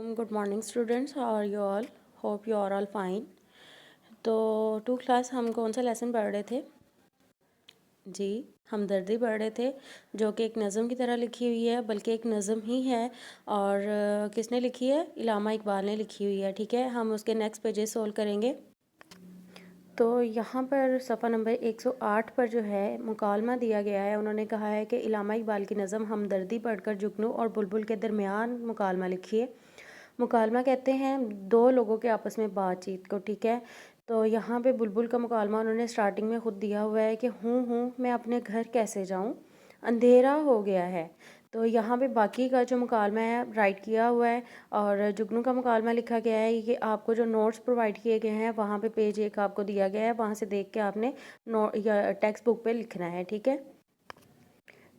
Good morning students, how are you all? Hope you are all fine. तो 2 class हम कौन सा lesson पढ़ रहे थे जी? हमदर्दी पढ़ रहे थे, जो कि एक नज़म की तरह लिखी हुई है, बल्कि एक नज़म ही है। और किसने लिखी है? इलामा इकबाल ने लिखी हुई है। ठीक है, हम उसके नेक्स्ट पेजेस सोल्व करेंगे। तो यहाँ पर सफ़ा नंबर 108 पर जो है मुकालमा दिया गया है। उन्होंने कहा है कि इलामा इकबाल की नज़म हमदर्दी पढ़कर जुगनू और बुलबुल के दरमियान मुकालमा लिखिए। मुकालमा कहते हैं दो लोगों के आपस में बातचीत को। ठीक है, तो यहाँ पे बुलबुल का मुकालमा उन्होंने स्टार्टिंग में ख़ुद दिया हुआ है कि हूँ मैं अपने घर कैसे जाऊँ, अंधेरा हो गया है। तो यहाँ पे बाकी का जो मुकालमा है राइट किया हुआ है, और जुगनू का मुकालमा लिखा गया है कि आपको जो नोट्स प्रोवाइड किए गए हैं वहाँ पे पेज 1 आपको दिया गया है, वहाँ से देख के आपने या टेक्स्ट बुक पे लिखना है। ठीक है,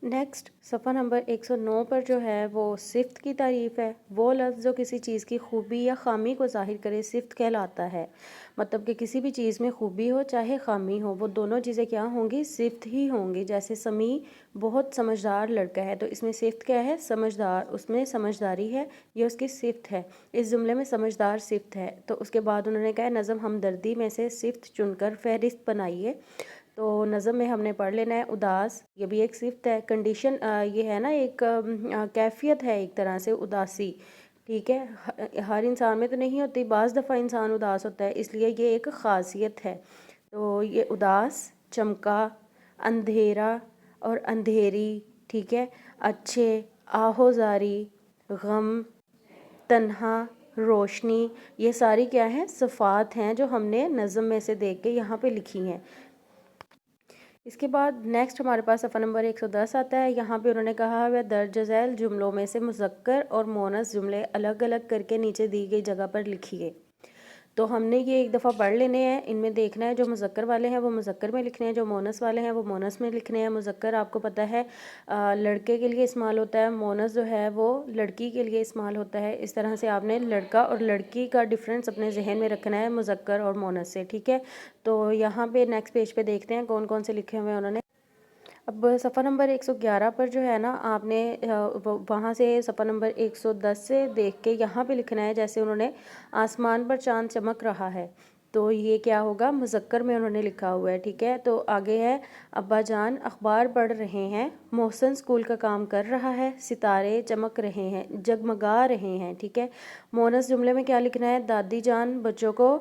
नेक्स्ट सफ़ा नंबर 109 पर जो है वो सिफ्त की तारीफ़ है। वो लफ्ज़ जो किसी चीज़ की खूबी या ख़ामी को ज़ाहिर करे सिफ्त कहलाता है। मतलब कि किसी भी चीज़ में खूबी हो चाहे ख़ामी हो, वो दोनों चीज़ें क्या होंगी? सिफ्त ही होंगी। जैसे समी बहुत समझदार लड़का है, तो इसमें सिफ्त क्या है? समझदार, उसमें समझदारी है, ये उसकी सिफ्त है। इस जुमले में समझदार सिफ्त है। तो उसके बाद उन्होंने कहा नज़म हमदर्दी में से सिफ्त चुनकर फ़हरिस्त बनाइए। तो नज़म में हमने पढ़ लेना है उदास, ये भी एक सिफ्त है। कंडीशन ये है ना, एक कैफियत है एक तरह से उदासी। ठीक है, हर इंसान में तो नहीं होती, बाज़ दफ़ा इंसान उदास होता है, इसलिए ये एक ख़ासियत है। तो ये उदास, चमका, अंधेरा और अंधेरी। ठीक है, अच्छे, आहोजारी, गम, तन्हा, रोशनी, ये सारी क्या हैं? सिफ़ात हैं जो हमने नज़म में से देख के यहाँ पे लिखी हैं। इसके बाद नेक्स्ट हमारे पास सफ़ा नंबर 110 आता है। यहाँ पे उन्होंने कहा वह दर्ज झैल जुमलों में से मुज़क्कर और मोनस जुमले अलग अलग करके नीचे दी गई जगह पर लिखिए। तो हमने ये एक दफ़ा पढ़ लेने हैं। इनमें देखना है जो मुज़क्कर वाले हैं वो मुज़क्कर में लिखने हैं, जो मोनस वाले हैं वो मोनस में लिखने हैं। मुज़क्कर आपको पता है लड़के के लिए इस्तेमाल होता है, मोनस जो है वो लड़की के लिए इस्तेमाल होता है। इस तरह से आपने लड़का और लड़की का डिफरेंस अपने जहन में रखना है मुज़क्कर और मोनस से। ठीक है, तो यहाँ पे नेक्स्ट पेज पे देखते हैं कौन कौन से लिखे हुए हैं उन्होंने। अब सफ़ा नंबर 111 पर जो है ना, आपने वहाँ से सफ़ा नंबर 110 से देख के यहाँ पे लिखना है। जैसे उन्होंने आसमान पर चांद चमक रहा है, तो ये क्या होगा? मुज़क्कर में उन्होंने लिखा हुआ है। ठीक है, तो आगे है अब्बा जान अखबार पढ़ रहे हैं, मोहसन स्कूल का काम कर रहा है, सितारे चमक रहे हैं, जगमगा रहे हैं। ठीक है, मोनस जुमले में क्या लिखना है? दादी जान बच्चों को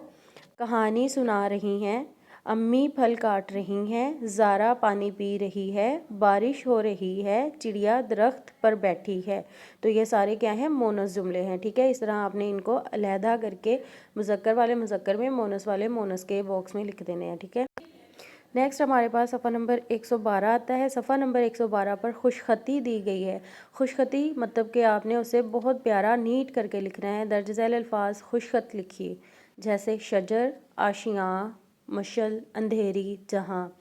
कहानी सुना रही हैं, अम्मी फल काट रही हैं, ज़ारा पानी पी रही है, बारिश हो रही है, चिड़िया दरख्त पर बैठी है। तो ये सारे क्या हैं? मोनस जुमले हैं। ठीक है, इस तरह आपने इनको अलहदा करके मुज़क्कर वाले मुज़क्कर में, मोनस वाले मोनस के बॉक्स में लिख देने हैं। ठीक है, नेक्स्ट हमारे पास सफ़ा नंबर 112 आता है। सफ़ा नंबर 112 पर खुशखती दी गई है। खुशखती मतलब कि आपने उसे बहुत प्यारा नीट करके लिखना है। दर्ज झैल अल्फाज खुशखत लिखिए, जैसे शजर, आशियाँ, मशल, अंधेरी, जहाँ।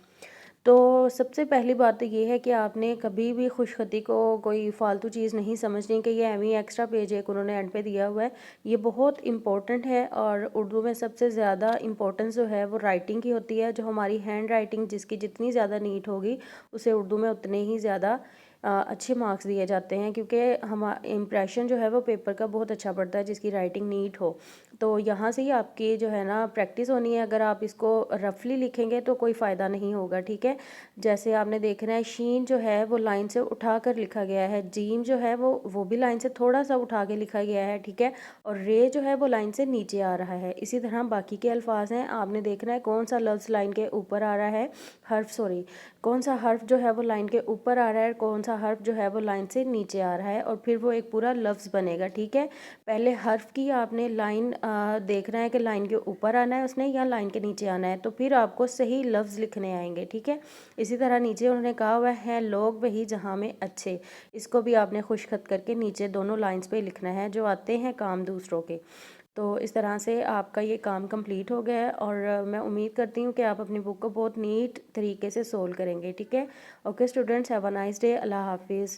तो सबसे पहली बात तो ये है कि आपने कभी भी खुशखती को कोई फालतू चीज़ नहीं समझनी कि ये एवं एक्स्ट्रा पेज एक उन्होंने एंड पे दिया हुआ है। ये बहुत इंपॉर्टेंट है, और उर्दू में सबसे ज़्यादा इंपॉर्टेंस जो है वो राइटिंग की होती है। जो हमारी हैंड राइटिंग जिसकी जितनी ज़्यादा नीट होगी, उसे उर्दू में उतने ही ज़्यादा अच्छे मार्क्स दिए जाते हैं, क्योंकि हम इम्प्रेशन जो है वो पेपर का बहुत अच्छा पड़ता है जिसकी राइटिंग नीट हो। तो यहाँ से ही आपकी जो है ना प्रैक्टिस होनी है। अगर आप इसको रफली लिखेंगे तो कोई फ़ायदा नहीं होगा। ठीक है, जैसे आपने देखना है शीन जो है वो लाइन से उठा कर लिखा गया है, जीम जो है वो भी लाइन से थोड़ा सा उठा के लिखा गया है। ठीक है, और रे जो है वो लाइन से नीचे आ रहा है। इसी तरह बाकी के अल्फाज हैं, आपने देखना है कौन सा लफ्ज़ लाइन के ऊपर आ रहा है, कौन सा हर्फ जो है वो लाइन के ऊपर आ रहा है, कौन सा हर्फ जो है वो लाइन से नीचे आ रहा है, और फिर वो एक पूरा लफ्ज़ बनेगा। ठीक है, पहले हर्फ की आपने लाइन देखना है कि लाइन के ऊपर आना है उसने या लाइन के नीचे आना है, तो फिर आपको सही लफ्ज़ लिखने आएंगे। ठीक है, इसी तरह नीचे उन्होंने कहा हुआ है लोग वही जहाँ में अच्छे, इसको भी आपने खुशखत करके नीचे दोनों लाइंस पे लिखना है, जो आते हैं काम दूसरों के। तो इस तरह से आपका ये काम कंप्लीट हो गया है, और मैं उम्मीद करती हूँ कि आप अपनी बुक को बहुत नीट तरीके से सोल्व करेंगे। ठीक है, okay students, have a nice day, Allah हाफिज़।